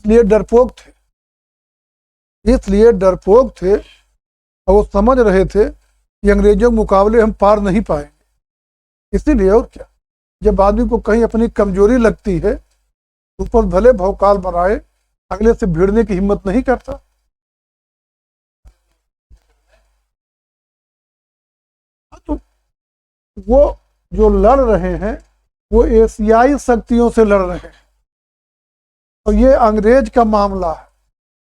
इसलिए डरपोक थे और वो समझ रहे थे कि अंग्रेजों के मुकाबले हम पार नहीं पाएंगे। इसीलिए और क्या, जब आदमी को कहीं अपनी कमजोरी लगती है उस पर भले भौकाल बनाए, अगले से भिड़ने की हिम्मत नहीं करता। तो वो जो लड़ रहे हैं वो एशियाई शक्तियों से लड़ रहे हैं, और ये अंग्रेज का मामला है।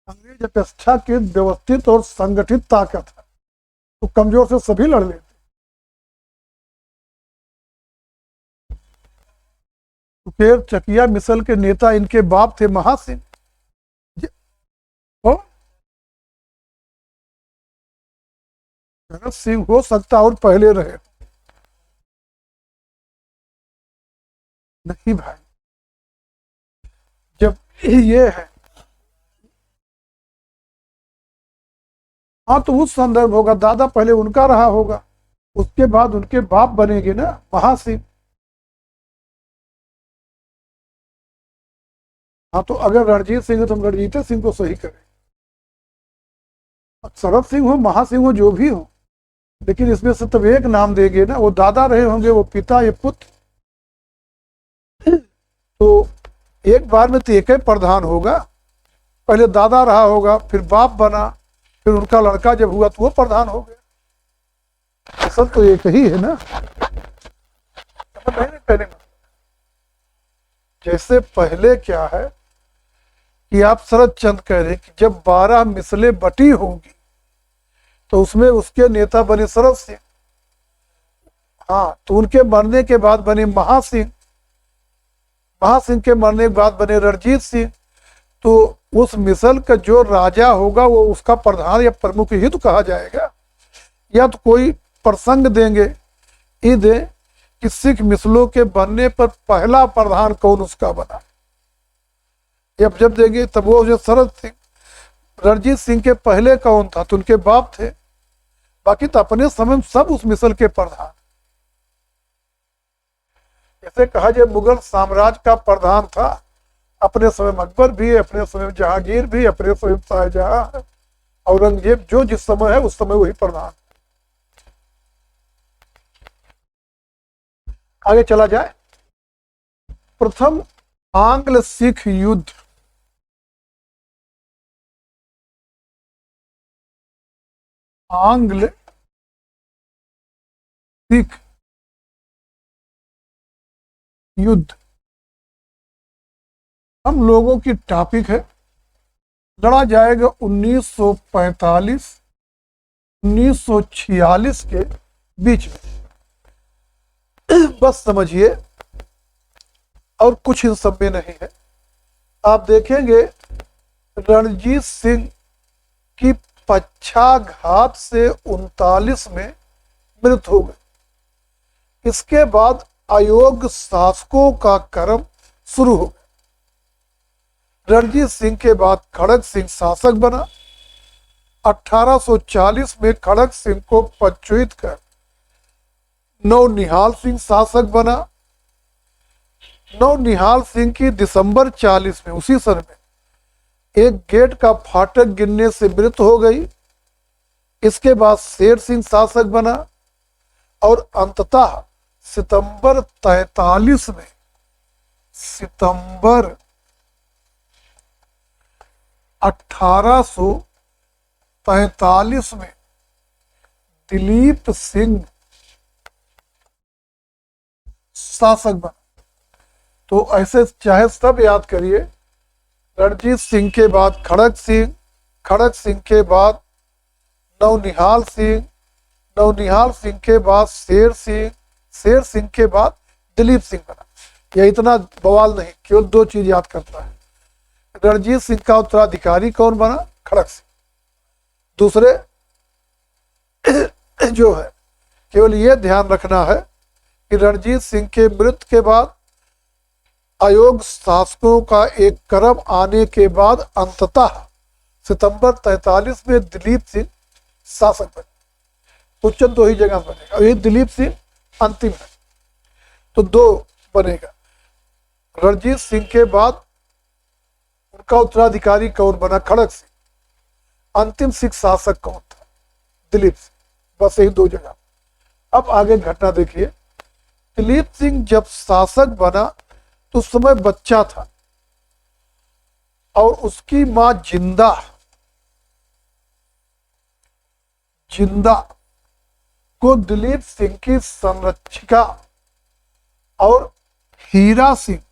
अंग्रेज अपेक्षाकृत व्यवस्थित और संगठित ताकत है, तो कमजोर से सभी लड़ लेते। तो फिर चकिया मिसल के नेता इनके बाप थे महासिंह। भगत सिंह हो सकता और पहले रहे, नहीं भाई। जब ये है, हाँ, तो उस संदर्भ होगा, दादा पहले उनका रहा होगा, उसके बाद उनके बाप बनेंगे ना महासिंह। हाँ, तो अगर रणजीत सिंह है तो हम रणजीत सिंह को सही करें, शरद सिंह हो महासिंह हो जो भी हो, लेकिन इसमें से तब एक नाम देंगे ना, वो दादा रहे होंगे, वो पिता, ये पुत्र। तो एक बार में तो एक ही प्रधान होगा, पहले दादा रहा होगा, फिर बाप बना, फिर उनका लड़का जब हुआ तो वो प्रधान हो गया। असल तो एक ही है ना, पहले जैसे पहले क्या है कि आप शरद चंद्र कह रहे कि जब 12 मिसलें बटी होंगी तो उसमें उसके नेता बने शरद सिंह। हाँ, तो उनके मरने के बाद बने महासिंह, महासिंह के मरने के बाद बने रणजीत सिंह। तो उस मिसल का जो राजा होगा वो उसका प्रधान या प्रमुख ही तो कहा जाएगा, या तो कोई प्रसंग देंगे ये दे कि सिख मिसलों के बनने पर पहला प्रधान कौन उसका बना, जब देंगे तब वो जो शरद सिंह। रणजीत सिंह के पहले कौन था, तो उनके बाप थे, बाकी तो अपने समय में सब उस मिसल के प्रधान। जैसे कहा जाए मुगल साम्राज्य का प्रधान था अपने समय में अकबर भी, अपने समय में जहांगीर भी, अपने समय में शाहजहां, औरंगजेब, जो जिस समय है उस समय वही प्रधान। आगे चला जाए। प्रथम आंग्ल सिख युद्ध, आंग्ल सिख युद्ध हम लोगों की टॉपिक है। लड़ा जाएगा 1945 1946 के बीच में, बस समझिए, और कुछ इन सब में नहीं है। आप देखेंगे रणजीत सिंह की पक्षाघात से 39 में मृत्यु हो गई। इसके बाद अयोग्य शासकों का क्रम शुरू हो गया। रणजीत सिंह के बाद खड़ग सिंह शासक बना। 1840 में खड़ग सिंह को पदच्युत कर नौनिहाल सिंह शासक बना। नौनिहाल सिंह की दिसंबर 40 में, उसी सन में, एक गेट का फाटक गिरने से मृत्यु हो गई। इसके बाद शेर सिंह शासक बना, और अंततः सितंबर 43 में, सितंबर 1843 में दिलीप सिंह शासक बना। तो ऐसे चाहे सब याद करिए, रणजीत सिंह के बाद खड़ग सिंह, खड़ग सिंह के बाद नौनिहाल सिंह, नौनिहाल सिंह के बाद शेर सिंह, शेर सिंह के बाद दिलीप सिंह बना। यह इतना बवाल नहीं, केवल दो चीज याद करता है। रणजीत सिंह का उत्तराधिकारी कौन बना? खड़ग सिंह। दूसरे जो है, केवल यह ध्यान रखना है कि रणजीत सिंह के मृत्यु के बाद अयोग्य शासकों का एक क्रम आने के बाद अंततः सितंबर 43 में दिलीप सिंह शासक बने। क्वेश्चन दो ही जगह बनेगा, और ये दिलीप सिंह अंतिम है, तो दो बनेगा। रणजीत सिंह के बाद उनका उत्तराधिकारी कौन बना? खड़क सिंह। अंतिम सिख शासक कौन था? दिलीप सिंह। बस यही दो जगह। अब आगे घटना देखिए। दिलीप सिंह जब शासक बना तो उस समय बच्चा था और उसकी मां जिंदा जिंदा को दिलीप सिंह की संरक्षिका और हीरा सिंह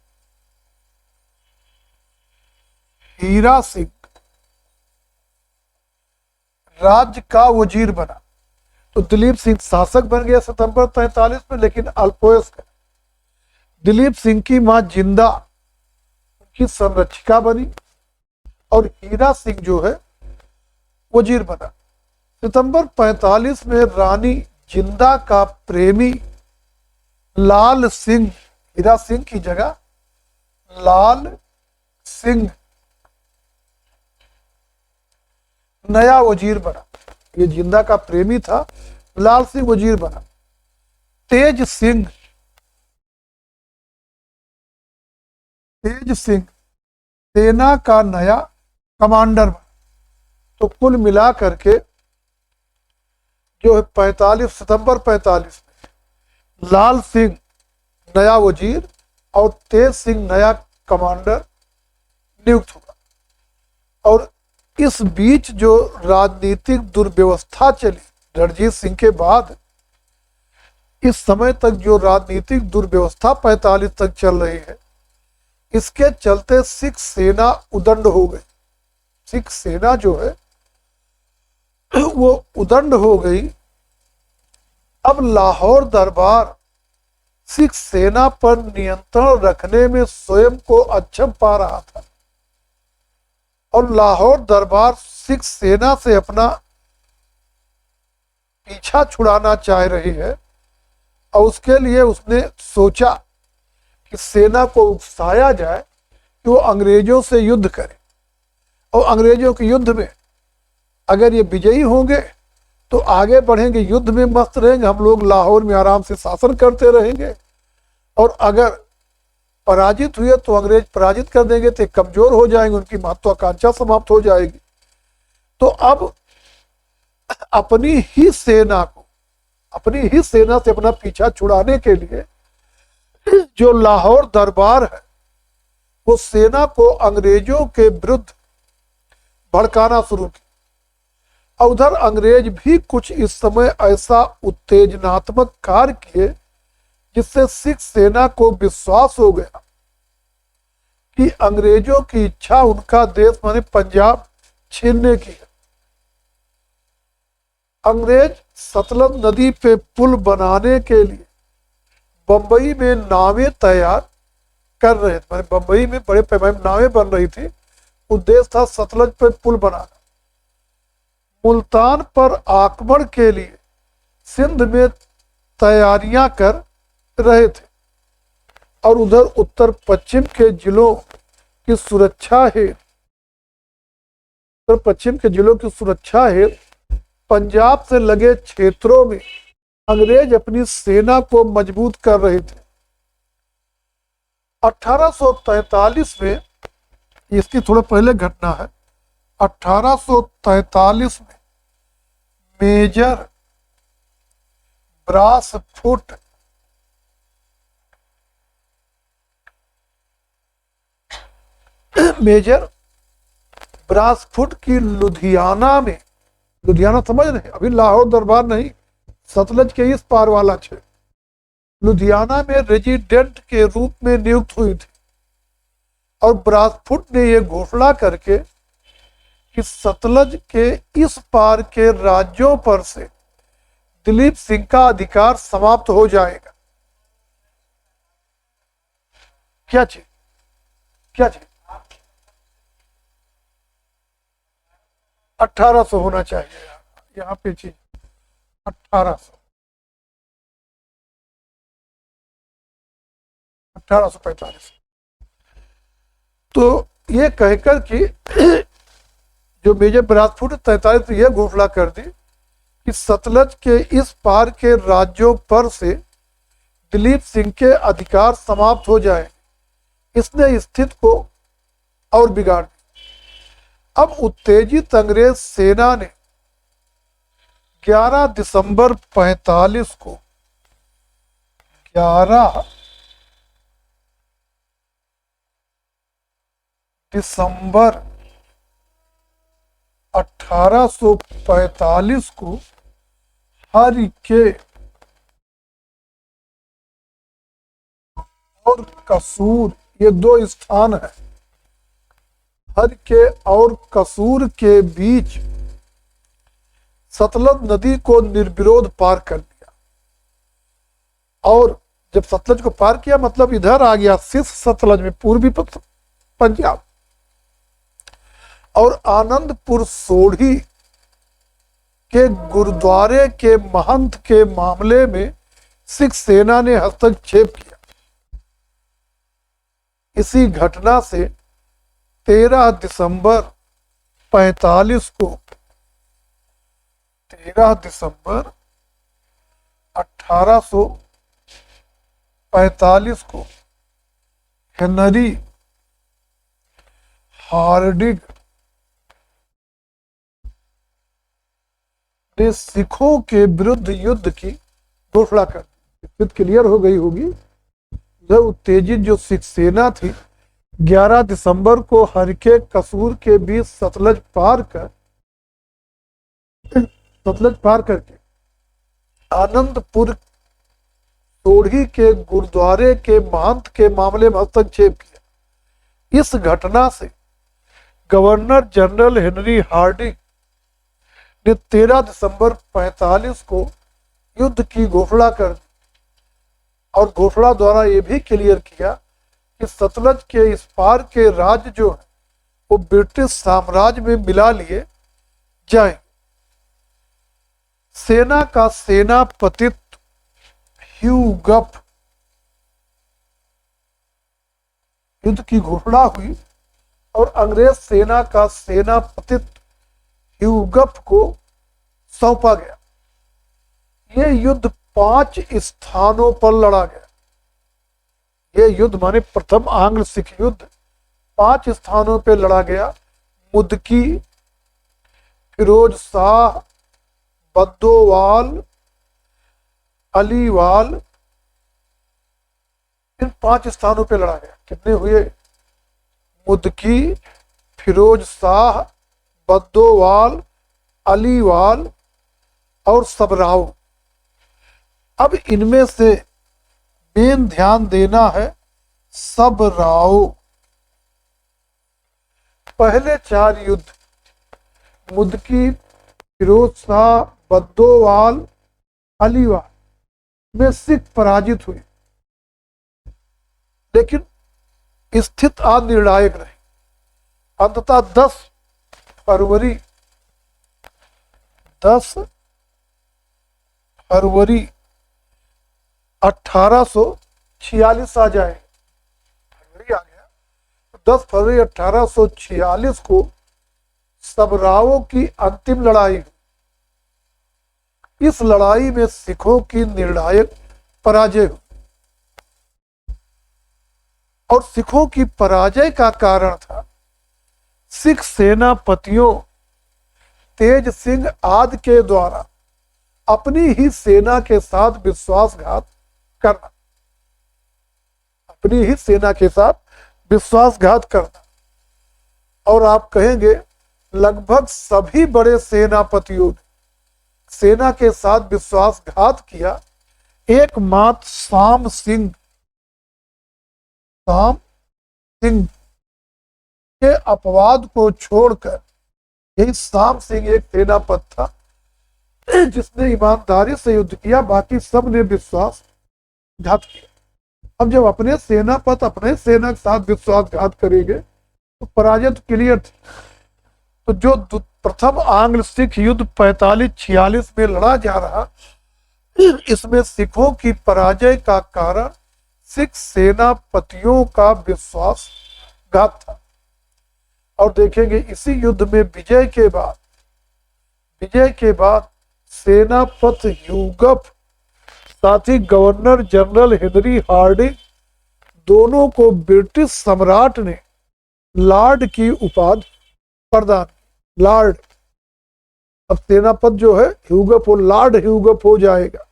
राज्य का वजीर बना। तो दिलीप सिंह शासक बन गया सितंबर 43 में, लेकिन अल्पवयस्क। दिलीप सिंह की मां जिंदा उनकी संरक्षिका बनी और हीरा सिंह जो है वजीर बना। सितंबर 45 में रानी जिंदा का प्रेमी लाल सिंह, हीरा सिंह की जगह लाल सिंह नया वजीर बना। ये जिंदा का प्रेमी था, लाल सिंह वजीर बना। तेज सिंह सेना का नया कमांडर बना। तो कुल मिला करके जो है 45 सितंबर 45 में लाल सिंह नया वजीर और तेज सिंह नया कमांडर नियुक्त हुआ। और इस बीच जो राजनीतिक दुर्व्यवस्था चली रणजीत सिंह के बाद, इस समय तक जो राजनीतिक दुर्व्यवस्था 45 तक चल रही है, इसके चलते सिख सेना उदंड हो गई। सिख सेना जो है वो उदंड हो गई। अब लाहौर दरबार सिख सेना पर नियंत्रण रखने में स्वयं को अक्षम पा रहा था और लाहौर दरबार सिख सेना से अपना पीछा छुड़ाना चाह रही है। और उसके लिए उसने सोचा कि सेना को उकसाया जाए कि वो अंग्रेजों से युद्ध करे, और अंग्रेजों के युद्ध में अगर ये विजयी होंगे तो आगे बढ़ेंगे, युद्ध में मस्त रहेंगे, हम लोग लाहौर में आराम से शासन करते रहेंगे। और अगर पराजित हुए तो अंग्रेज पराजित कर देंगे तो कमजोर हो जाएंगे, उनकी महत्वाकांक्षा समाप्त हो जाएगी। तो अब अपनी ही सेना से अपना पीछा छुड़ाने के लिए जो लाहौर दरबार है वो सेना को अंग्रेजों के विरुद्ध भड़काना शुरू किया। और उधर अंग्रेज भी कुछ इस समय ऐसा उत्तेजनात्मक कार्य किए जिससे सिख सेना को विश्वास हो गया कि अंग्रेजों की इच्छा उनका देश माने पंजाब छीनने की है। अंग्रेज सतलज नदी पे पुल बनाने के लिए बंबई में नावें तैयार कर रहे थे, माने बंबई में बड़े पैमाने में नावें बन रही थी। उद्देश्य था सतलज पे पुल बनाना। मुल्तान पर आक्रमण के लिए सिंध में तैयारियां कर रहे थे और उधर उत्तर पश्चिम के जिलों की सुरक्षा हेतु पंजाब से लगे क्षेत्रों में अंग्रेज अपनी सेना को मजबूत कर रहे थे। 1843 में, इसकी थोड़ा पहले घटना है, 1843 में मेजर ब्रासफुट की लुधियाना समझ रहे, अभी लाहौर दरबार नहीं, सतलज के इस पार वाला क्षेत्र, लुधियाना में रेजिडेंट के रूप में नियुक्त हुई थी। और ब्रासफुट ने यह घोषणा करके कि सतलज के इस पार के राज्यों पर से दिलीप सिंह का अधिकार समाप्त हो जाएगा। क्या चीज 1800 होना चाहिए यहाँ पे चीज 1845। तो ये कहकर कि जो मेजर ब्रासफुट 43 यह घोषणा कर दी कि सतलज के इस पार के राज्यों पर से दिलीप सिंह के अधिकार समाप्त हो जाए। इसने स्थिति को और बिगाड़ दिया। अब उत्तेजित अंग्रेज सेना ने 11 दिसंबर 45 को 11 दिसंबर 1845 को हरिके और कसूर, ये दो स्थान है, हरिके और कसूर के बीच सतलज नदी को निर्विरोध पार कर लिया। और जब सतलज को पार किया मतलब इधर आ गया सिस सतलज में, पूर्वी पंजाब। और आनंदपुर सोढ़ी के गुरुद्वारे के महंत के मामले में सिख सेना ने हस्तक्षेप किया। इसी घटना से 13 दिसंबर 45 को 13 दिसंबर 1845 को हेनरी हार्डिंग ने सिखों के विरुद्ध युद्ध की घोषणा कर दी। युद्ध क्लियर हो गई होगी। जब उत्तेजित जो सिख सेना थी 11 दिसंबर को हरके कसूर के बीच सतलज पार करके आनंदपुर सोढ़ी के गुरुद्वारे के महंत के मामले में हस्तक्षेप किया। इस घटना से गवर्नर जनरल हेनरी हार्डिंग ने 13 दिसंबर 45 को युद्ध की घोषणा कर दी और घोषणा द्वारा यह भी क्लियर किया कि सतलज के इस पार के राज्य जो है वो ब्रिटिश साम्राज्य में मिला लिए जाएंगे। सेना का सेनापतित्व ह्यू गफ, युद्ध की घोषणा हुई और अंग्रेज सेना का सेनापतित्व ह्यू गफ को सौंपा गया। यह युद्ध 5 स्थानों पर लड़ा गया। यह युद्ध माने प्रथम आंग्ल सिख युद्ध 5 स्थानों पर लड़ा गया। मुदकी, फिरोज शाह, बद्दोवाल, अलीवाल, इन 5 स्थानों पर लड़ा गया। कितने हुए? मुदकी, फिरोज शाह, बद्दोवाल, अलीवाल और सबराव। अब इनमें से मेन ध्यान देना है सबराव। पहले 4 युद्ध मुदकी, फिरोज शाह, बद्दोवाल, अलीवाल में सिख पराजित हुए, लेकिन स्थिति अनिर्णायक रही। अंततः 10 फरवरी 1846 आ जाए, फरवरी आ गया। 10 फरवरी 1846 को सबरावों की अंतिम लड़ाई हुई। इस लड़ाई में सिखों की निर्णायक पराजय हुई और सिखों की पराजय का कारण था सिख सेनापतियों तेज सिंह आदि के द्वारा अपनी ही सेना के साथ विश्वासघात करना, अपनी ही सेना के साथ विश्वासघात करना। और आप कहेंगे लगभग सभी बड़े सेनापतियों ने सेना के साथ विश्वासघात किया, एकमात्र शाम सिंह के अपवाद को छोड़कर, यही शाम सिंह एक सेनापति था जिसने ईमानदारी से युद्ध किया, बाकी सब ने विश्वासघात किया। अब जब अपने सेनापति अपने सेना के साथ विश्वासघात करेंगे तो पराजय तो क्लियर थी। तो जो प्रथम आंग्ल सिख युद्ध 45-46 में लड़ा जा रहा, इसमें सिखों की पराजय का कारण सिख सेनापतियों का विश्वासघात था। और देखेंगे इसी युद्ध में विजय के बाद सेनापति ह्यूगफ साथ ही गवर्नर जनरल हेनरी हार्डिंग दोनों को ब्रिटिश सम्राट ने लॉर्ड की उपाधि प्रदान, लॉर्ड। अब सेनापति जो है ह्यूगो लॉर्ड ह्यूगो हो जाएगा।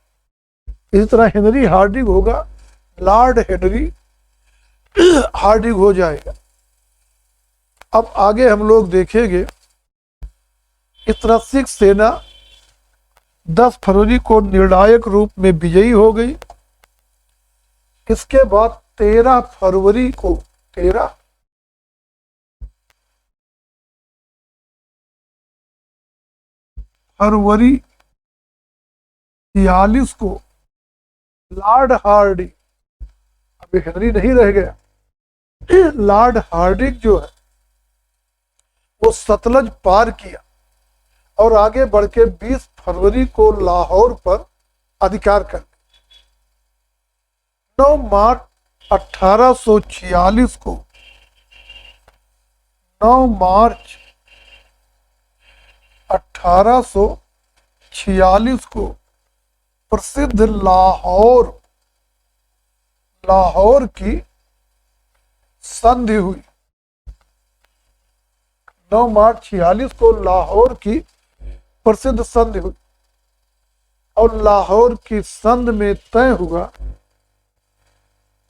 इसी तरह हेनरी हार्डिंग होगा, लॉर्ड हेनरी हार्डिंग हो जाएगा। अब आगे हम लोग देखेंगे, इस तरह सिख सेना 10 फरवरी को निर्णायक रूप में विजयी हो गई। इसके बाद 13 फरवरी को 13 फरवरी 46 को लॉर्ड हार्डिंग, अभी हेनरी नहीं रह गया, लॉर्ड हार्डिंग जो है वो सतलज पार किया और आगे बढ़ के 20 फरवरी को लाहौर पर अधिकार कर 9 मार्च 1846 को 9 मार्च 1846 को प्रसिद्ध लाहौर की संधि हुई। 9 मार्च 46 को लाहौर की प्रसिद्ध संधि हुई और लाहौर की संधि में तय हुआ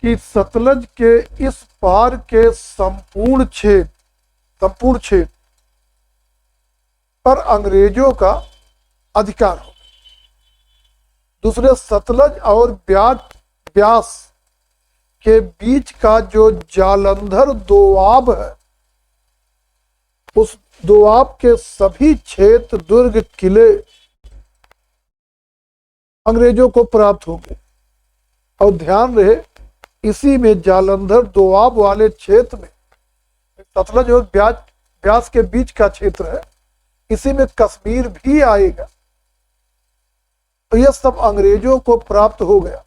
कि सतलज के इस पार के संपूर्ण क्षेत्र पर अंग्रेजों का अधिकार हो। दूसरे, सतलज और ब्यास के बीच का जो जालंधर दोआब है, उस दोआब के सभी क्षेत्र, दुर्ग, किले अंग्रेजों को प्राप्त हो गए। और ध्यान रहे, इसी में जालंधर दोआब वाले क्षेत्र में, सतलज और ब्यास के बीच का क्षेत्र है, इसी में कश्मीर भी आएगा। तो यह सब अंग्रेजों को प्राप्त हो गया।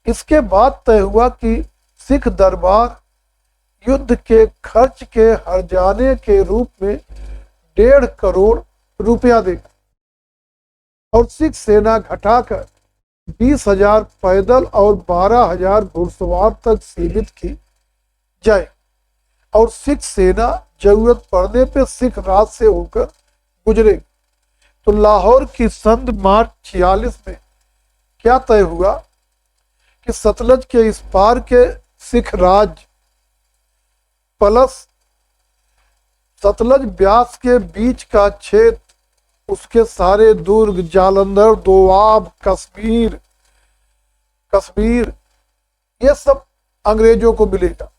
इसके बाद तय हुआ कि सिख दरबार युद्ध के खर्च के हर्जाने के रूप में 1.5 करोड़ रुपया देगा और सिख सेना घटाकर 20,000 पैदल और 12,000 घुड़सवार तक सीमित की जाए और सिख सेना जरूरत पड़ने पर सिख राज से होकर गुजरेगी। तो लाहौर की संधि मार्च 46 में क्या तय हुआ कि सतलज के इस पार के सिख राज प्लस सतलज ब्यास के बीच का क्षेत्र, उसके सारे दुर्ग, जालंधर, दोआब, कश्मीर, ये सब अंग्रेजों को मिलेगा।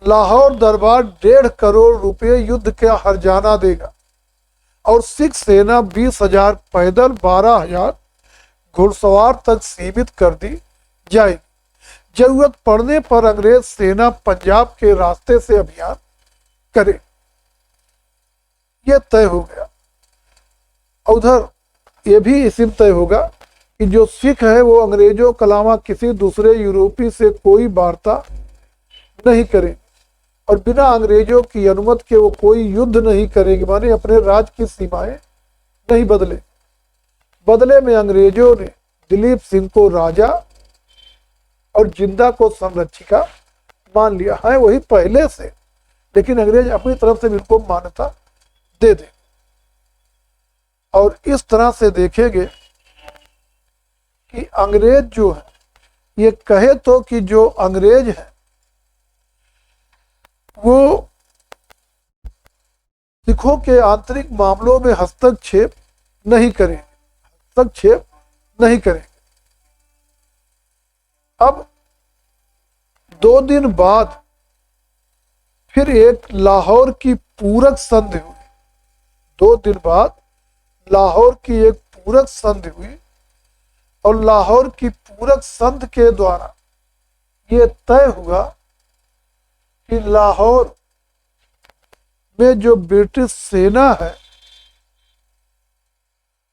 लाहौर दरबार 1.5 करोड़ रुपए युद्ध का हर्जाना देगा और सिख सेना 20,000 पैदल, 12,000 घुड़सवार तक सीमित कर दी जाएगी। जरूरत पड़ने पर अंग्रेज सेना पंजाब के रास्ते से अभियान करे। यह तय हो गया। उधर यह भी इसी में तय होगा कि जो सिख है वो अंग्रेजों के अलावा किसी दूसरे यूरोपी से कोई वार्ता नहीं करें और बिना अंग्रेजों की अनुमति के वो कोई युद्ध नहीं करेंगे, माने अपने राज्य की सीमाएं नहीं बदले में अंग्रेजों ने दिलीप सिंह को राजा और जिंदा को संरक्षिका मान लिया है, वही पहले से, लेकिन अंग्रेज अपनी तरफ से इनको मान्यता दे दे। और इस तरह से देखेंगे कि अंग्रेज जो है, ये कहे तो कि जो अंग्रेज है वो सिखों के आंतरिक मामलों में हस्तक्षेप नहीं करेंगे। अब 2 दिन बाद फिर एक लाहौर की पूरक संधि हुई। 2 दिन बाद लाहौर की एक पूरक संधि हुई और लाहौर की पूरक संधि के द्वारा ये तय हुआ कि लाहौर में जो ब्रिटिश सेना है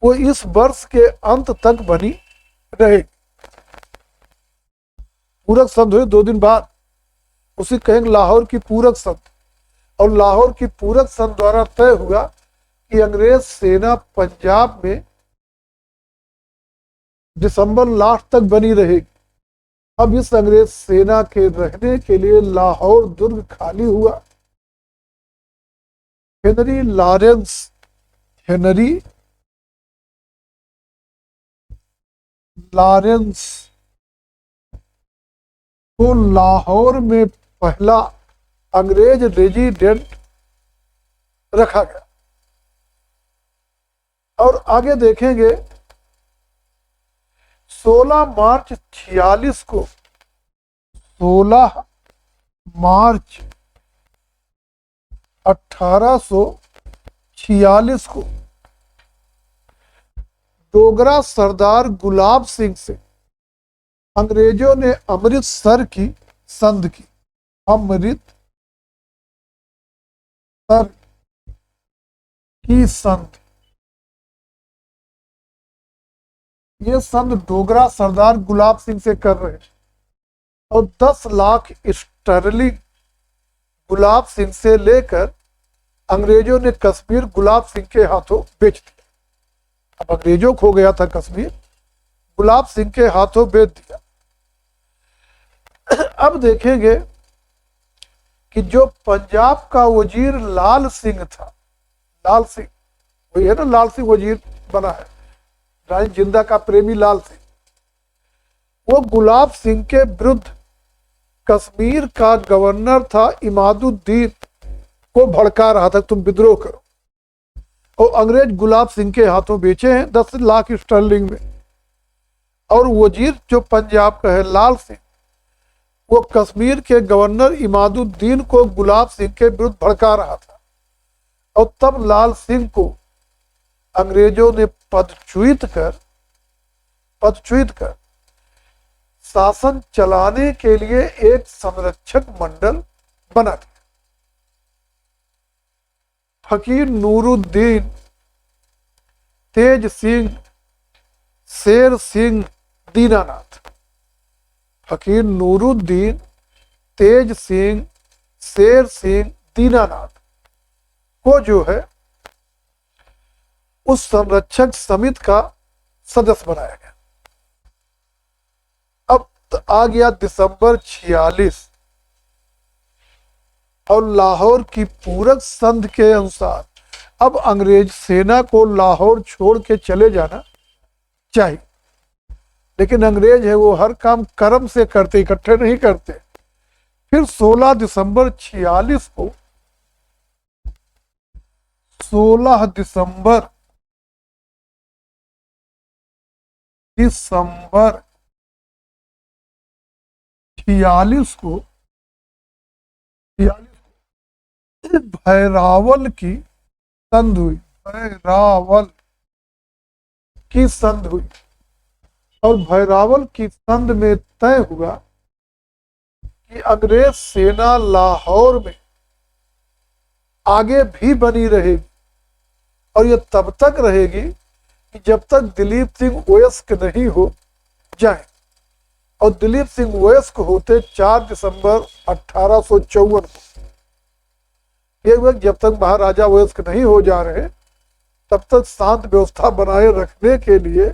वो इस वर्ष के अंत तक बनी रहेगी। पूरक संधि हुई 2 दिन बाद, उसी कहेंगे लाहौर की पूरक संधि। और लाहौर की पूरक संधि द्वारा तय हुआ कि अंग्रेज सेना पंजाब में दिसंबर लास्ट तक बनी रहेगी। अब इस अंग्रेज सेना के रहने के लिए लाहौर दुर्ग खाली हुआ हेनरी लॉरेंस, हेनरी लॉरेंस को लाहौर में पहला अंग्रेज रेजिडेंट रखा गया। और आगे देखेंगे 16 मार्च 46 को, 16 मार्च 1846 को डोगरा सरदार गुलाब सिंह से अंग्रेजों ने अमृतसर की संध की। अमृतसर की संध, ये संध डोगरा सरदार गुलाब सिंह से कर रहे हैं और 10 लाख स्टर्लिंग गुलाब सिंह से लेकर अंग्रेजों ने कश्मीर गुलाब सिंह के हाथों बेच दिया। अब अंग्रेजों खो गया था कश्मीर, गुलाब सिंह के हाथों बेच दिया। अब देखेंगे कि जो पंजाब का वजीर लाल सिंह था, लाल सिंह वही है ना, लाल सिंह वजीर बना है, रानी जिंदा का प्रेमी लाल सिंह, वो गुलाब सिंह के विरुद्ध कश्मीर का गवर्नर था इमादुद्दीन को भड़का रहा था, तुम विद्रोह करो, और अंग्रेज गुलाब सिंह के हाथों बेचे हैं 10 लाख स्टर्लिंग में। और वजीर जो पंजाब का है लाल सिंह, वो कश्मीर के गवर्नर इमादुद्दीन को गुलाब सिंह के विरुद्ध भड़का रहा था। और तब लाल सिंह को अंग्रेजों ने पदच्युत कर शासन चलाने के लिए एक संरक्षक मंडल बना दिया। फकीर नूरुद्दीन, तेज सिंह, शेर सिंह दीनानाथ, फकीर नूरुद्दीन, तेज सिंह, शेर सिंह दीनानाथ को जो है उस संरक्षक समिति का सदस्य बनाया गया। अब आ गया दिसंबर 46 और लाहौर की पूरक संध के अनुसार अब अंग्रेज सेना को लाहौर छोड़ के चले जाना चाहिए, लेकिन अंग्रेज है वो हर काम कर्म से करते, इकट्ठे नहीं करते। फिर 16 दिसंबर 46 को, 16 दिसंबर 46 को भैरावल की संध हुई, भैरावल की संध हुई। और भैरावल की संध में तय हुआ कि अंग्रेज सेना लाहौर में आगे भी बनी रहेगी और यह तब तक रहेगी कि जब तक दिलीप सिंह वयस्क नहीं हो जाए। और दिलीप सिंह वयस्क होते 4 दिसंबर 1854 को। एक वक्त जब तक महाराजा वयस्क नहीं हो जा रहे तब तक शांत व्यवस्था बनाए रखने के लिए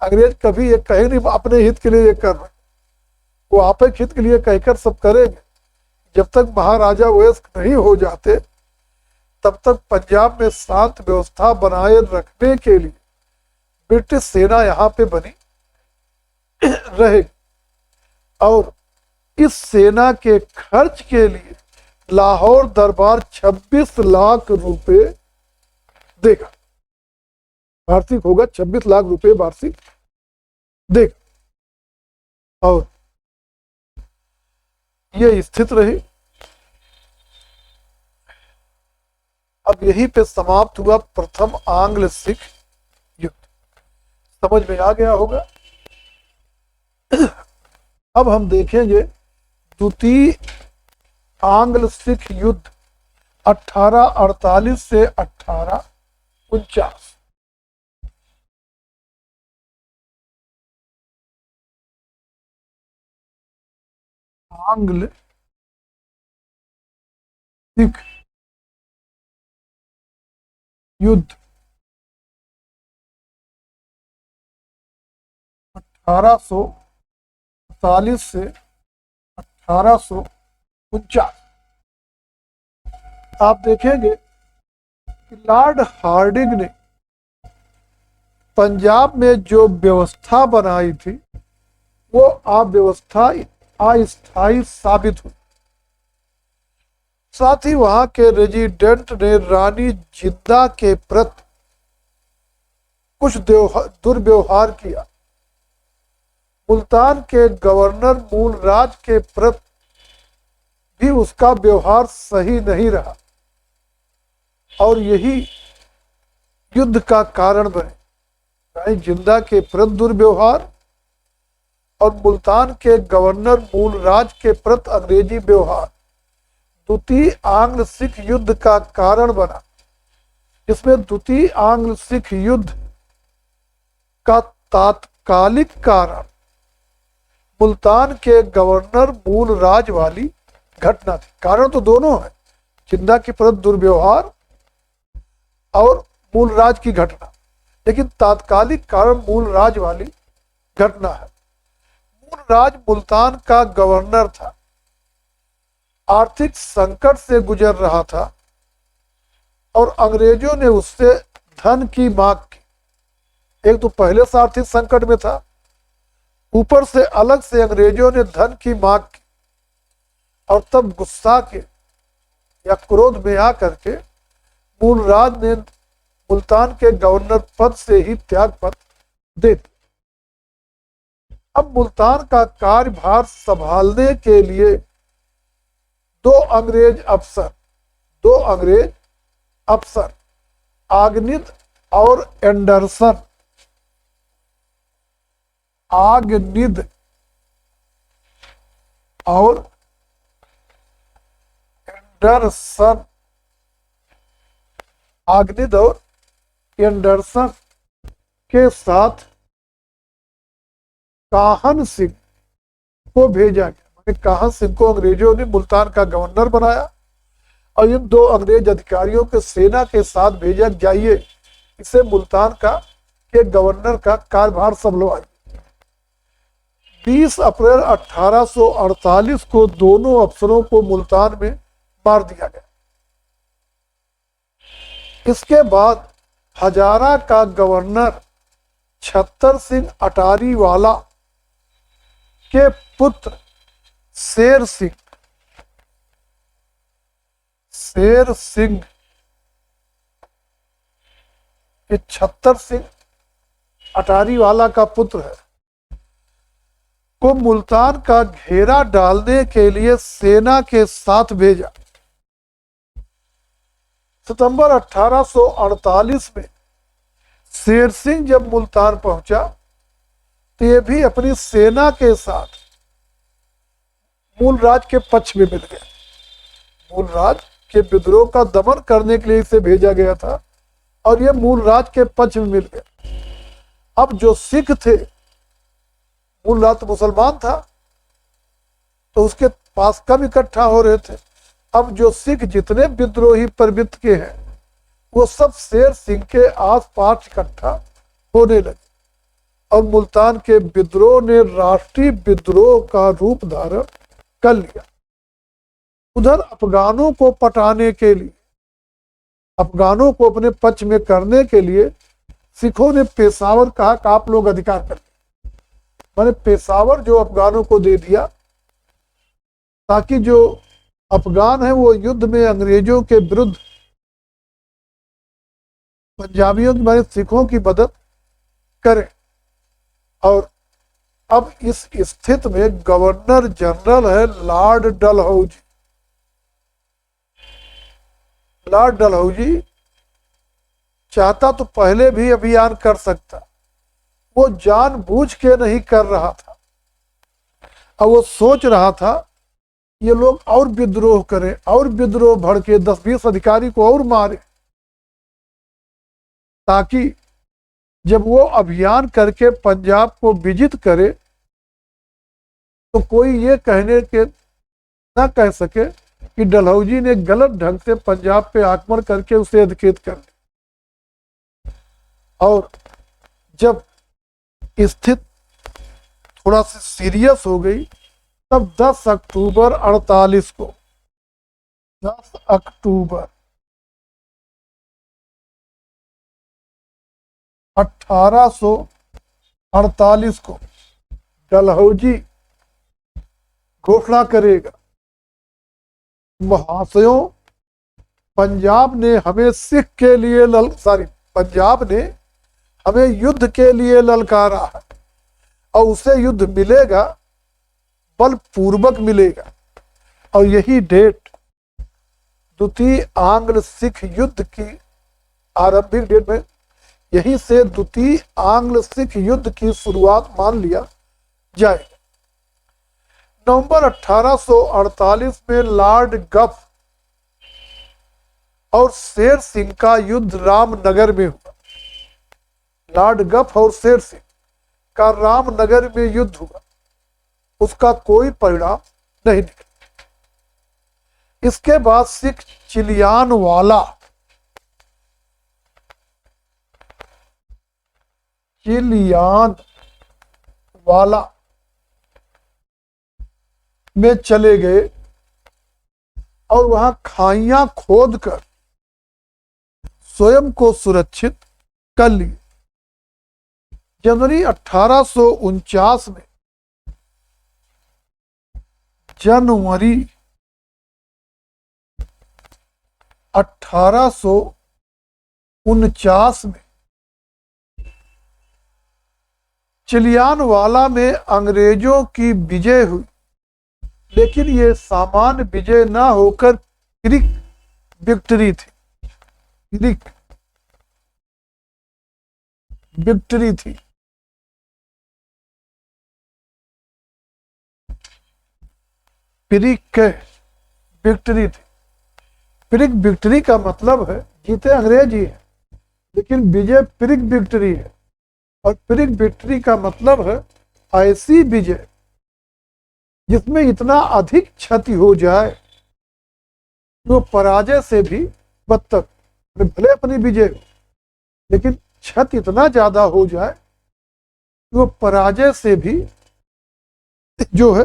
अंग्रेज कभी ये कहे नहीं अपने हित के लिए ये कर रहे, वो आपके हित के लिए कहकर सब करेंगे। जब तक महाराजा वयस्क नहीं हो जाते तब तक पंजाब में शांत व्यवस्था बनाए रखने के लिए ब्रिटिश सेना यहाँ पे बनी रहेगी। और इस सेना के खर्च के लिए लाहौर दरबार 26 लाख रुपए देगा, वार्षिक होगा 26 लाख रुपए वार्षिक देगा। और ये स्थित रही। अब यहीं पे समाप्त हुआ प्रथम आंग्ल सिख युद्ध। समझ में आ गया होगा। अब हम देखेंगे द्वितीय आंग्ल सिख युद्ध 1848 से 1849। आंग्ल सिख युद्ध 1848 से 1849। आप देखेंगे कि लॉर्ड हार्डिंग ने पंजाब में जो व्यवस्था बनाई थी वो अव्यवस्था अस्थायी साबित हुई। साथ ही वहां के रेजिडेंट ने रानी जिंदा के प्रति कुछ दुर्व्यवहार किया। मुल्तान के गवर्नर मूलराज के प्रति भी उसका व्यवहार सही नहीं रहा और यही युद्ध का कारण बने। रानी जिंदा के प्रति दुर्व्यवहार और मुल्तान के गवर्नर मूलराज के प्रति अंग्रेजी व्यवहार द्वितीय आंग्ल सिख युद्ध का कारण बना। इसमें द्वितीय आंग्ल सिख युद्ध का तात्कालिक कारण मुल्तान के गवर्नर मूलराज वाली घटना थी। कारण तो दोनों है, जिंदा के प्रति दुर्व्यवहार और मूलराज की घटना, लेकिन तात्कालिक कारण मूलराज वाली घटना है। मूलराज मुल्तान का गवर्नर था, आर्थिक संकट से गुजर रहा था और अंग्रेजों ने उससे धन की मांग की। एक तो पहले से आर्थिक संकट में था, ऊपर से अलग से अंग्रेजों ने धन की मांग की और तब गुस्सा के या क्रोध में आकर के मूलराज ने मुल्तान के गवर्नर पद से ही त्याग पत्र दे दिया। अब मुल्तान का कार्यभार संभालने के लिए दो अंग्रेज अफसर आग्निद और एंडरसन के साथ काहन सिंह को भेजा गया। काहन सिंह को अंग्रेजों ने मुल्तान का गवर्नर बनाया और इन दो अंग्रेज अधिकारियों के सेना के साथ भेजा, जाइए इसे मुल्तान के गवर्नर का कार्यभार संभलवाइए। 20 अप्रैल 1848 को दोनों अफसरों को मुल्तान में मार दिया गया। इसके बाद हजारा का गवर्नर छत्तर सिंह अटारी वाला के पुत्र शेर सिंह ये छत्तर सिंह अटारी वाला का पुत्र है, को मुल्तान का घेरा डालने के लिए सेना के साथ भेजा। सितंबर 1848 में शेर सिंह जब मुल्तान पहुंचा तो ये भी अपनी सेना के साथ मूलराज के पक्ष में मिल गया। मूलराज के विद्रोह का दमन करने के लिए इसे भेजा गया था और ये मूलराज के पक्ष में मिल गया। अब जो सिख थे, मूलराज तो मुसलमान था तो उसके पास कम इकट्ठा हो रहे थे। अब जो सिख जितने विद्रोही प्रवृत्ति के हैं वो सब शेर सिंह के आसपास इकट्ठा होने लगे और मुल्तान के विद्रोह ने राष्ट्रीय विद्रोह का रूप धारण कर लिया। उधर अफगानों को पटाने के लिए, अफगानों को अपने पक्ष में करने के लिए सिखों ने पेशावर कहा कि आप लोग अधिकार कर लें। मैंने पेशावर जो अफगानों को दे दिया ताकि जो अफगान है वो युद्ध में अंग्रेजों के विरुद्ध पंजाबियों की माने सिखों की मदद करें। और अब इस स्थिति में गवर्नर जनरल है लॉर्ड डलहौजी। लॉर्ड डलहौजी चाहता तो पहले भी अभियान कर सकता, वो जानबूझ के नहीं कर रहा था। और वो सोच रहा था ये लोग और विद्रोह करें और विद्रोह भड़के 10-20 अधिकारी को और मारे, ताकि जब वो अभियान करके पंजाब को विजित करे तो कोई ये कहने के ना कह सके कि डलहौजी ने गलत ढंग से पंजाब पे आक्रमण करके उसे अधिकृत कर लिया। और जब स्थिति थोड़ा सी सीरियस हो गई तब 10 अक्टूबर 48 को 10 अक्टूबर 1848 को डलहौजी घोषणा करेगा, महाशयों, पंजाब ने हमें सिख के लिए पंजाब ने हमें युद्ध के लिए ललकारा है और उसे युद्ध मिलेगा, बलपूर्वक मिलेगा। और यही डेट द्वितीय आंग्ल सिख युद्ध की आरंभिक डेट में, यहीं से द्वितीय आंग्ल सिख युद्ध की शुरुआत मान लिया जाएगा। नवंबर 1848 में लॉर्ड गफ और शेर सिंह का युद्ध रामनगर में हुआ। लॉर्ड गफ और शेर सिंह का रामनगर में युद्ध हुआ, उसका कोई परिणाम नहीं निकला। इसके बाद सिख चिलियानवाला में चले गए और वहां खाइयां खोदकर स्वयं को सुरक्षित कर लिए। जनवरी 1849 में जनवरी 1849 में चिलियानवाला में अंग्रेजों की विजय हुई, लेकिन ये सामान्य विजय ना होकर पिरिक विक्ट्री थी। पिरिक विक्ट्री थी। पिरिक विक्ट्री थी। पिरिक विक्ट्री का मतलब है जीते अंग्रेज ही है, लेकिन विजय पिरिक विक्ट्री है। और पिरिक विक्ट्री का मतलब है ऐसी विजय जिसमें इतना अधिक क्षति हो जाए जो पराजय से भी बदतर, भले अपनी विजय हो लेकिन क्षति इतना ज्यादा हो जाए कि वो पराजय से भी जो है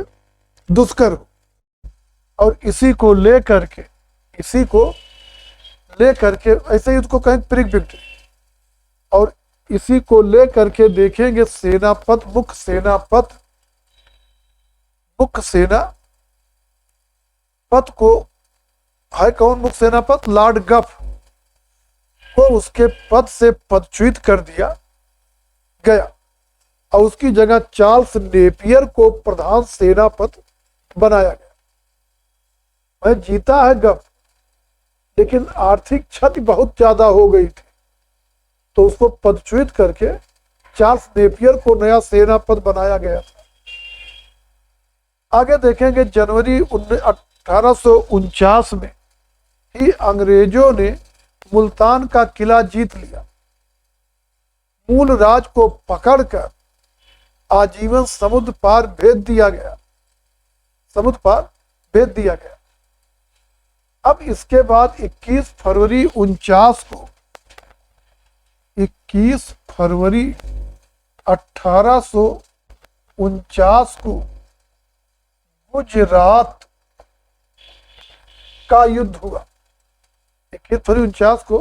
दुष्कर हो। और इसी को लेकर के ऐसे ही उसको कहें पिरिक विक्ट्री। और इसी को लेकर के देखेंगे सेनापति मुख्य सेनापति को है कौन? मुख्य सेनापति लॉर्ड गफ को उसके पद से पदच्युत कर दिया गया और उसकी जगह चार्ल्स नेपियर को प्रधान सेनापति बनाया गया। वह जीता है गफ, लेकिन आर्थिक क्षति बहुत ज्यादा हो गई थी, तो उसको पदच्युत करके चार्ल्स नेपियर को नया सेनापति बनाया गया था। आगे देखेंगे जनवरी 1849 में ही अंग्रेजों ने मुल्तान का किला जीत लिया। मूल राज को पकड़कर आजीवन समुद्र पार भेज दिया गया। अब इसके बाद 21 फरवरी 1849 को गुजरात का युद्ध हुआ। 21 फरवरी 1949 को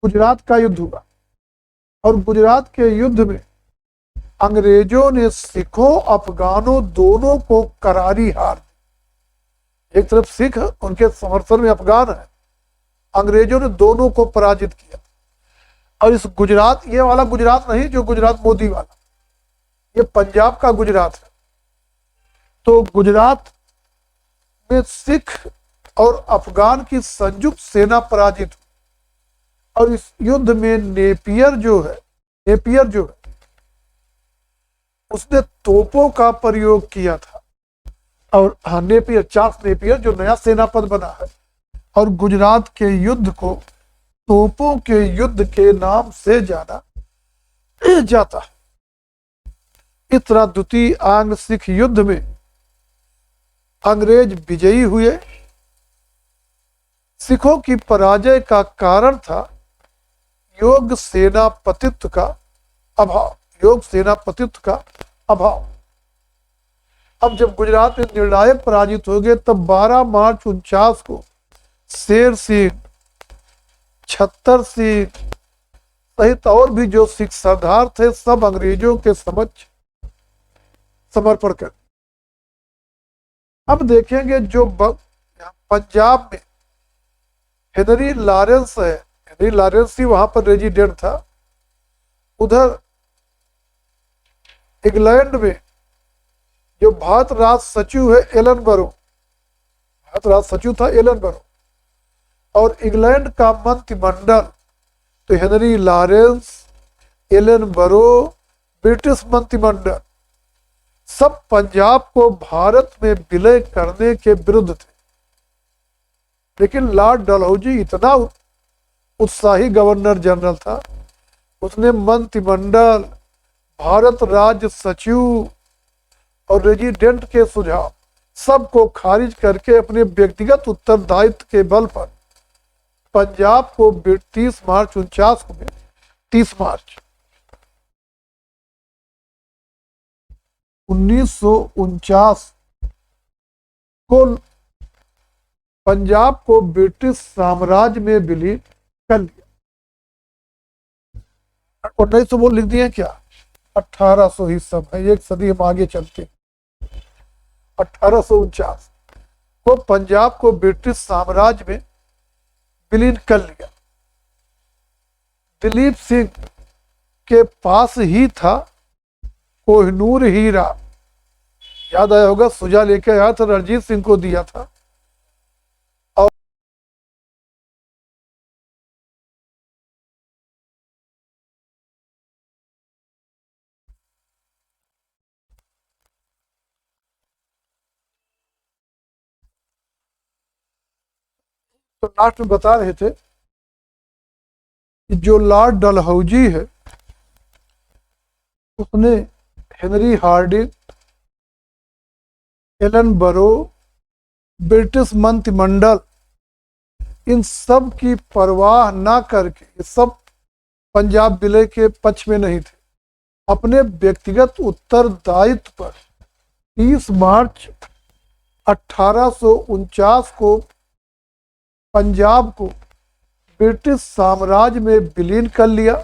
गुजरात का युद्ध हुआ और गुजरात के युद्ध में अंग्रेजों ने सिखों अफगानों दोनों को करारी हार दी। एक तरफ सिख, उनके समर्थन में अफगान है, अंग्रेजों ने दोनों को पराजित किया। और इस गुजरात, ये वाला गुजरात नहीं जो गुजरात मोदी वाला, ये पंजाब का गुजरात है। तो गुजरात में सिख और अफगान की संयुक्त सेना पराजित हुई और इस युद्ध में नेपियर जो है उसने तोपों का प्रयोग किया था। और नेपियर, चार्ल्स नेपियर जो नया सेनापति बना है, और गुजरात के युद्ध को तोपों के युद्ध के नाम से जाना जाता है। इस तरह द्वितीय आंग्ल सिख युद्ध में अंग्रेज विजयी हुए। सिखों की पराजय का कारण था योग सेनापतित्व का अभाव। अब जब गुजरात में निर्णायक पराजित हो गए, तब 12 मार्च 49 को शेर सिंह, छत्तर सिंह, सहित और भी जो सिख सरदार थे सब अंग्रेजों के समक्ष समर्पण कर। अब देखेंगे जो पंजाब में हेनरी लॉरेंस है, हेनरी लॉरेंस ही वहां पर रेजिडेंट था। उधर इंग्लैंड में जो भारत राज सचिव है एलन बरो, भारत राज सचिव था एलन बरो, और इंग्लैंड का मंत्रिमंडल तो हेनरी लॉरेंस, एलन बरो, ब्रिटिश मंत्रिमंडल सब पंजाब को भारत में विलय करने के विरुद्ध थे। लेकिन लॉर्ड डलहौजी इतना उत्साही गवर्नर जनरल था, उसने मंत्रिमंडल, भारत राज्य सचिव और रेजिडेंट के सुझाव सबको खारिज करके अपने व्यक्तिगत उत्तरदायित्व के बल पर पंजाब को 30 मार्च 49 को 30 मार्च 1949 को पंजाब को ब्रिटिश साम्राज्य में विलीन कर लिया। 1900 वो लिख दिए क्या, 1800 ही सब है, एक सदी हम आगे चलते। 1849 को पंजाब को ब्रिटिश साम्राज्य में विलीन कर लिया। दिलीप सिंह के पास ही था कोहिनूर हीरा, याद आया होगा, सुजा लेकर आया था, रणजीत सिंह को दिया था। और तो लास्ट में बता रहे थे कि जो लॉर्ड डलहौजी है उसने हेनरी हार्डिंग, एलन बरो, ब्रिटिश मंत्रिमंडल इन सब की परवाह ना करके, ये सब पंजाब विलय के पक्ष में नहीं थे, अपने व्यक्तिगत उत्तरदायित्व पर 30 मार्च 1849 को पंजाब को ब्रिटिश साम्राज्य में विलीन कर लिया।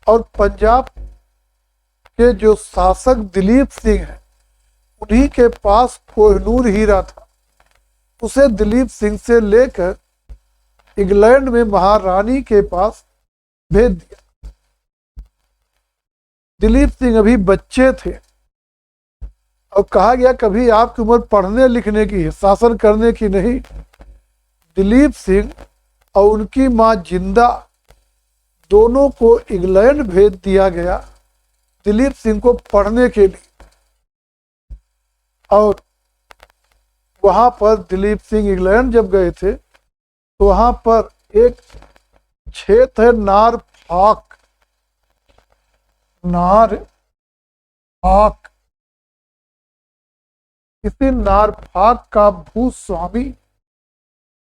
और पंजाब के जो शासक दिलीप सिंह हैं उन्हीं के पास कोहिनूर हीरा था, उसे दिलीप सिंह से लेकर इंग्लैंड में महारानी के पास भेज दिया। दिलीप सिंह अभी बच्चे थे और कहा गया कभी आपकी उम्र पढ़ने लिखने की है, शासन करने की नहीं। दिलीप सिंह और उनकी मां जिंदा दोनों को इंग्लैंड भेज दिया गया दिलीप सिंह को पढ़ने के लिए। और वहां पर दिलीप सिंह इंग्लैंड जब गए थे तो वहां पर एक क्षेत्र है नारफाक, नारफाक, इसी नारफाक का भूस्वामी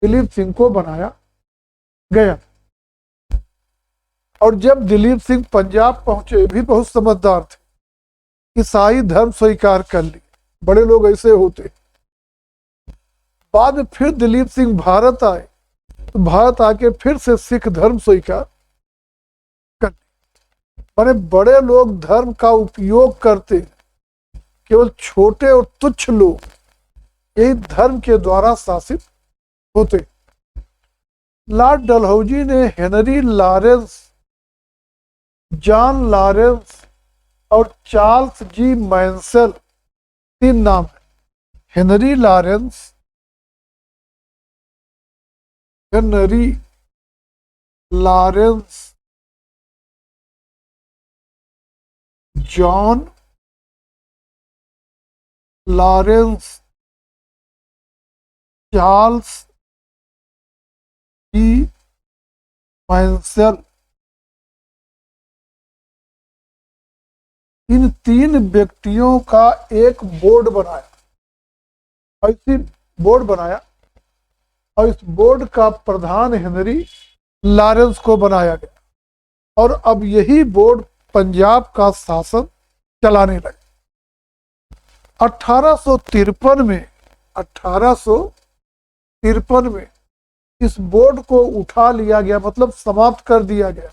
दिलीप सिंह को बनाया गया। और जब दिलीप सिंह पंजाब पहुंचे भी बहुत समझदार थे, ईसाई धर्म स्वीकार कर लिए, बड़े लोग ऐसे होते। बाद में फिर दिलीप सिंह भारत आए तो भारत आके फिर से सिख धर्म स्वीकार कर लिए। माने बड़े लोग धर्म का उपयोग करते, केवल छोटे और तुच्छ लोग यही धर्म के द्वारा शासित होते। लॉर्ड डलहौजी ने हेनरी लॉरेंस, जॉन लॉरेंस और चार्ल्स जी मैंसेल, 3 नाम है, Henry Lawrence, Henry Lawrence, John Lawrence, Charles G Mansel, इन 3 व्यक्तियों का एक बोर्ड बनाया, ऐसी बोर्ड बनाया और इस बोर्ड का प्रधान हेनरी लॉरेंस को बनाया गया। और अब यही बोर्ड पंजाब का शासन चलाने लगे। 1853 में इस बोर्ड को उठा लिया गया, मतलब समाप्त कर दिया गया,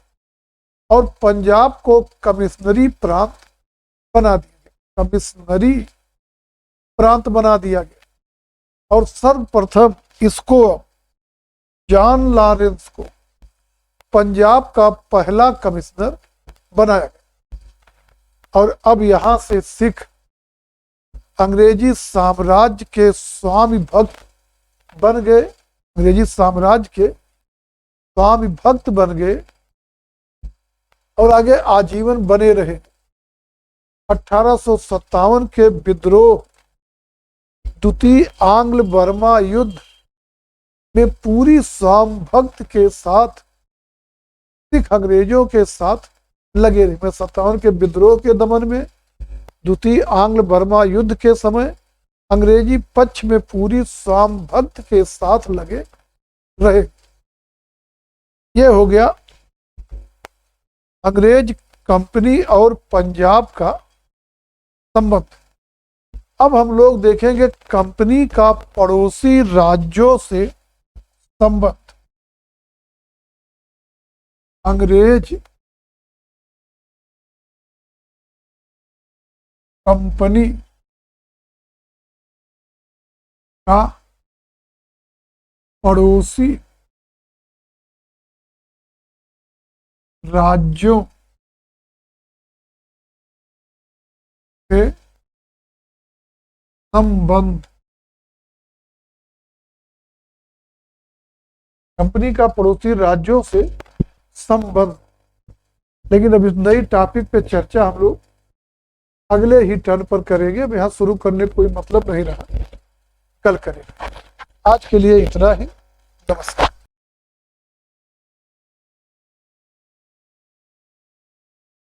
और पंजाब को कमिश्नरी प्रांत बना दिया गया, कमिश्नरी प्रांत बना दिया गया। और सर्वप्रथम इसको जॉन लॉरेंस को पंजाब का पहला कमिश्नर बनाया गया। और अब यहां से सिख अंग्रेजी साम्राज्य के स्वामी भक्त बन गए, अंग्रेजी साम्राज्य के स्वामी भक्त बन गए और आगे आजीवन बने रहे। 1857 के विद्रोह, द्वितीय आंग्ल बर्मा युद्ध में पूरी स्वाम भक्त के साथ सिख अंग्रेजों के साथ लगे रहे। 57 के विद्रोह के दमन में, द्वितीय आंग्ल बर्मा युद्ध के समय अंग्रेजी पक्ष में पूरी स्वाम भक्त के साथ लगे रहे। यह हो गया अंग्रेज कंपनी और पंजाब का संबंध। अब हम लोग देखेंगे कंपनी का पड़ोसी राज्यों से संबंध। अंग्रेज कंपनी का पड़ोसी राज्यों से संबंध। कंपनी का पड़ोसी राज्यों से संबंध। लेकिन अब इस नई टॉपिक पे चर्चा हम लोग अगले ही टर्न पर करेंगे। अब यहाँ शुरू करने कोई मतलब नहीं रहा, कल करेंगे। आज के लिए इतना ही। नमस्कार।